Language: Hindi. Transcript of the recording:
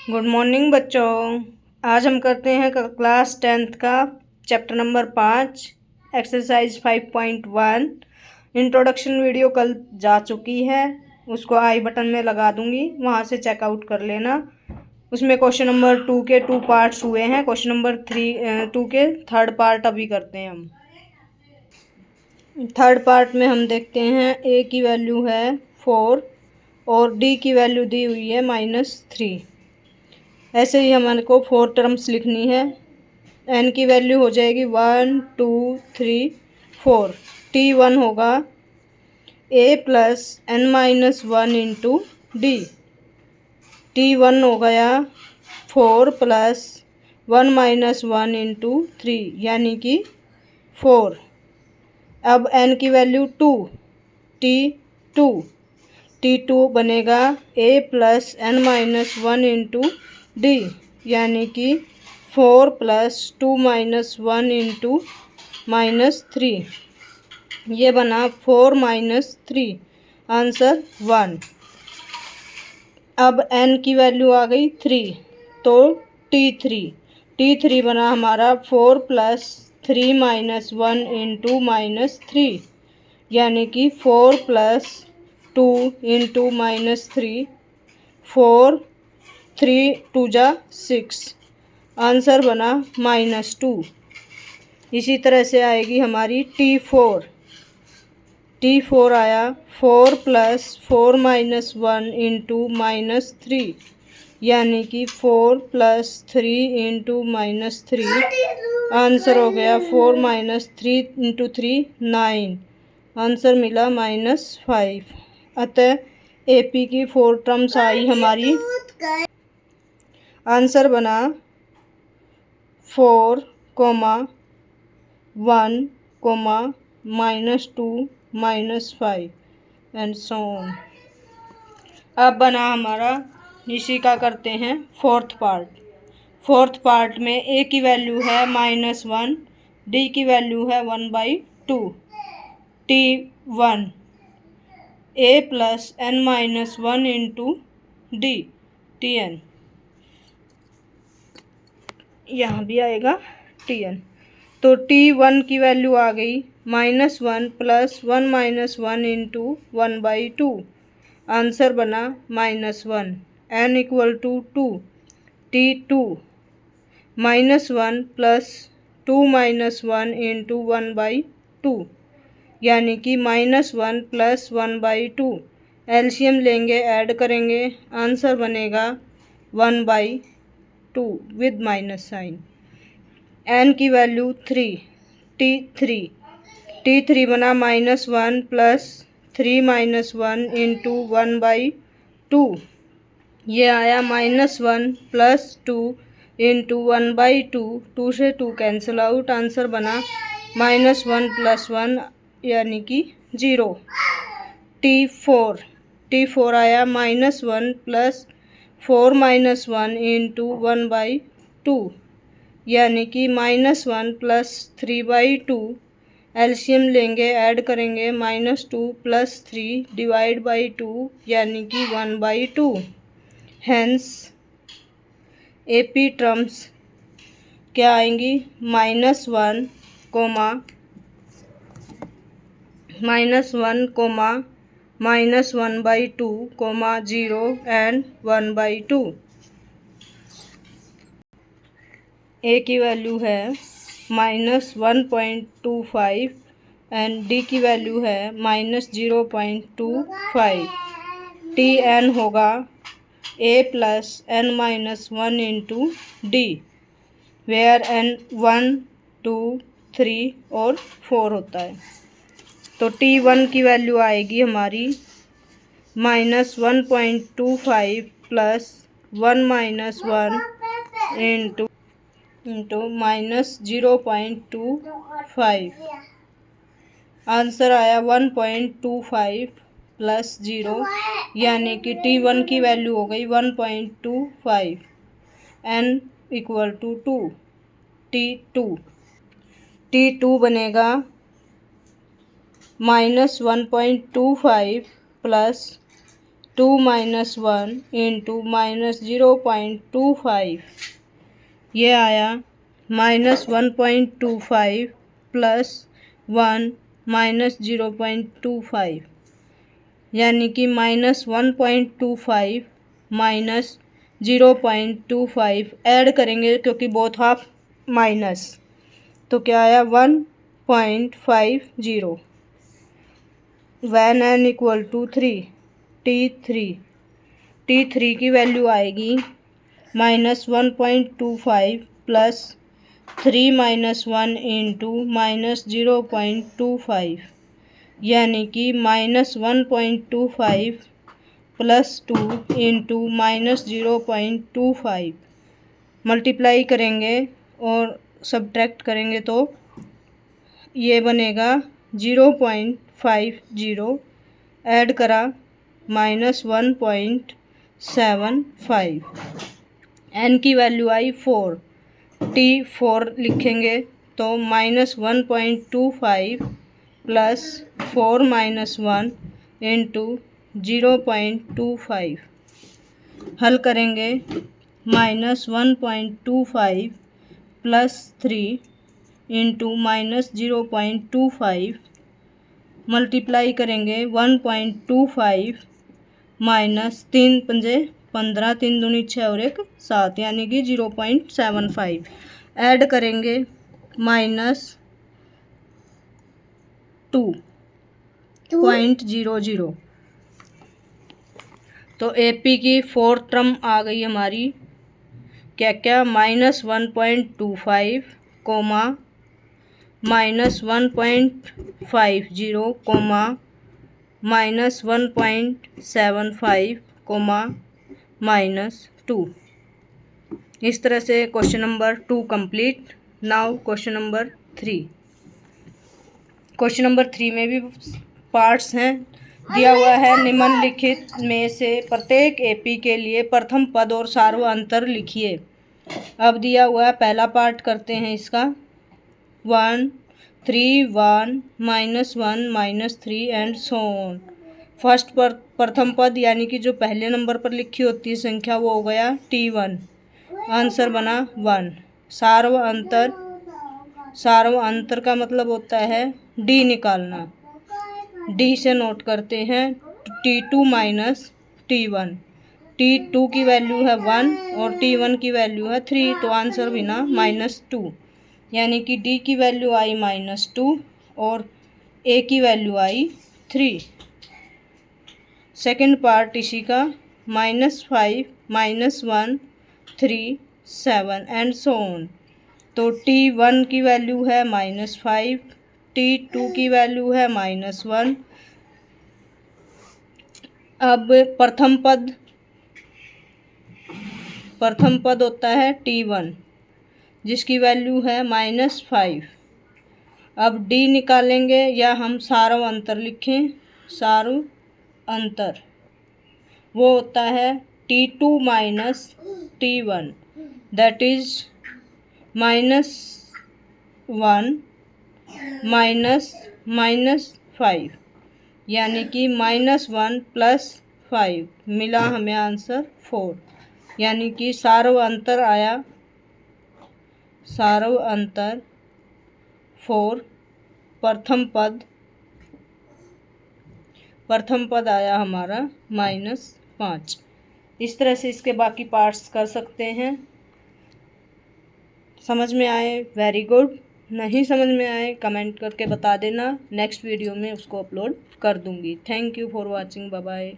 गुड मॉर्निंग बच्चों। आज हम करते हैं क्लास 10th का chapter number 5 exercise 5.1। Introduction video कल जा चुकी है, उसको आई बटन में लगा दूंगी, वहाँ से चेकआउट कर लेना। उसमें क्वेश्चन नंबर 2 के 2 पार्ट्स हुए हैं। क्वेश्चन नंबर 2 के थर्ड पार्ट अभी करते हैं हम। थर्ड पार्ट में हम देखते हैं ए की वैल्यू है 4 और डी की वैल्यू दी हुई है -3। ऐसे ही हमारे को 4 टर्म्स लिखनी है। एन की वैल्यू हो जाएगी 1 2 3 4। T1 होगा a plus n minus 1 into D. T1 हो गया 4 प्लस 1 माइनस 1 इंटू 3 यानी कि 4। अब n की वैल्यू 2, T2 T2 बनेगा a plus n minus 1 into D यानी कि 4 प्लस 2 माइनस 1 इंटू -3। ये बना 4 - 3, आंसर 1। अब n की वैल्यू आ गई 3, तो T3 बना हमारा 4 प्लस 3 माइनस 1 इंटू -3 यानी कि 4 प्लस 2 इंटू -3, 4 3 2 जा 6, आंसर बना -2। इसी तरह से आएगी हमारी T4 आया 4 प्लस 4 माइनस 1 इंटू -3 यानी कि 4 प्लस 3 इंटू -3, आंसर हो गया 4 माइनस 3 इंटू 3 9, आंसर मिला -5। अतः AP की 4 टर्म्स आई हमारी। आंसर बना 4, -1, -2, -5 एंड सो ऑन। अब बना हमारा, इसी का करते हैं फोर्थ पार्ट में a की वैल्यू है -1, d की वैल्यू है 1/2। T1 a plus n minus 1 into D Tn, यहाँ भी आएगा Tn। तो T1 की वैल्यू आ गई -1 प्लस 1 माइनस 1 इंटू 1/2, आंसर बना -1। n equal to 2। T2 -1 plus 2 minus 1 into 1/2 यानी कि -1 प्लस 1/2। एलसीएम लेंगे, ऐड करेंगे, आंसर बनेगा 1/2 विद माइनस साइन। n की वैल्यू 3, T3 बना -1 प्लस 3 माइनस 1 इंटू 1/2, ये आया -1 प्लस 2 इंटू 1/2, 2 से 2 कैंसिल आउट, आंसर बना -1 प्लस 1 यानी कि 0। T4 आया -1 प्लस 4 माइनस 1 इंटू 1/2 यानी कि -1 प्लस 3/2। एलसीएम लेंगे, ऐड करेंगे, -2 प्लस 3 डिवाइड बाई 2 यानी कि 1/2। हैंस AP टर्म्स क्या आएंगी? -1, -1/2, 0 एंड 1/2। A की वैल्यू है -1.25 एंड D की वैल्यू है -0.25। Tn होगा a plus n minus 1 into D, where n 1 2 3 और 4 होता है। तो T1 की वैल्यू आएगी हमारी -1.25 प्लस 1 माइनस 1 इंटू -0.25, आंसर आया 1.25 प्लस 0 यानी कि T1 की वैल्यू हो गई 1.25। n equal to 2। T2 बनेगा -1.25 प्लस 2 माइनस 1 इंटू माइनस 0.25, ये आया माइनस 1.25 प्लस 1 माइनस 0.25, यानी कि माइनस 1.25 माइनस 0.25 ऐड करेंगे क्योंकि बोथ हाफ माइनस, तो क्या आया 1.50। When n equal to 3, t3 की वैल्यू आएगी minus 1.25 plus 3 minus 1 into minus 0.25, यानी कि minus 1.25 plus 2 into minus 0.25। Multiply करेंगे और सब्ट्रैक्ट करेंगे तो ये बनेगा 0.50, ऐड करा माइनस 1.75। n की वैल्यू आई 4, t4 लिखेंगे तो माइनस 1.25 प्लस 4 माइनस 1 इंटू 0.25, हल करेंगे minus 1.25 plus 3 into minus 0.25, multiply करेंगे 1.25 माइनस 3 पंजे 15, 3 दूनी 6 और 1 7, यानी कि 0.75, ऐड करेंगे माइनस 2.00, तो एपी की फोर्थ टर्म आ गई हमारी क्या क्या, minus 1.25 comma minus 1.50 comma minus 1.75 comma minus 2। इस तरह से question number 2 complete. Now question number 3। Question number 3 में भी पार्ट्स हैं। दिया हुआ है निम्नलिखित में से प्रत्येक एपी के लिए प्रथम पद और सार्वअंतर लिखिए। अब दिया हुआ है, पहला पार्ट करते हैं इसका। 1 3 1 minus 1 minus 3 and so on. First पर प्रथम पद यानी कि जो पहले नंबर पर लिखी होती है संख्या, वो हो गया t1, आंसर बना 1। सार्वअंतर का मतलब होता है d निकालना। d से नोट करते हैं t2 माइनस t1। t2 की वैल्यू है 1 और t1 की वैल्यू है 3, तो आंसर बना -2, यानी कि d की वैल्यू आई -2 और a की वैल्यू आई 3। सेकंड पार्ट इसी का, -5 -1 3 7 एंड सो ऑन। तो t1 की वैल्यू है -5, t2 की वैल्यू है -1। अब प्रथम पद होता है t1 जिसकी वैल्यू है -5। अब d निकालेंगे या हम सार्वअंतर लिखें, सार्वअंतर वो होता है t2 minus t1, that is -1 -5, यानी कि -1 प्लस 5 मिला हमें आंसर 4, यानी कि सार्वअंतर आया 4। प्रथम पद आया हमारा -5। इस तरह से इसके बाकी पार्ट्स कर सकते हैं। समझ में आए वेरी गुड, नहीं समझ में आए कमेंट करके बता देना, नेक्स्ट वीडियो में उसको अपलोड कर दूंगी। Thank you for watching, bye bye.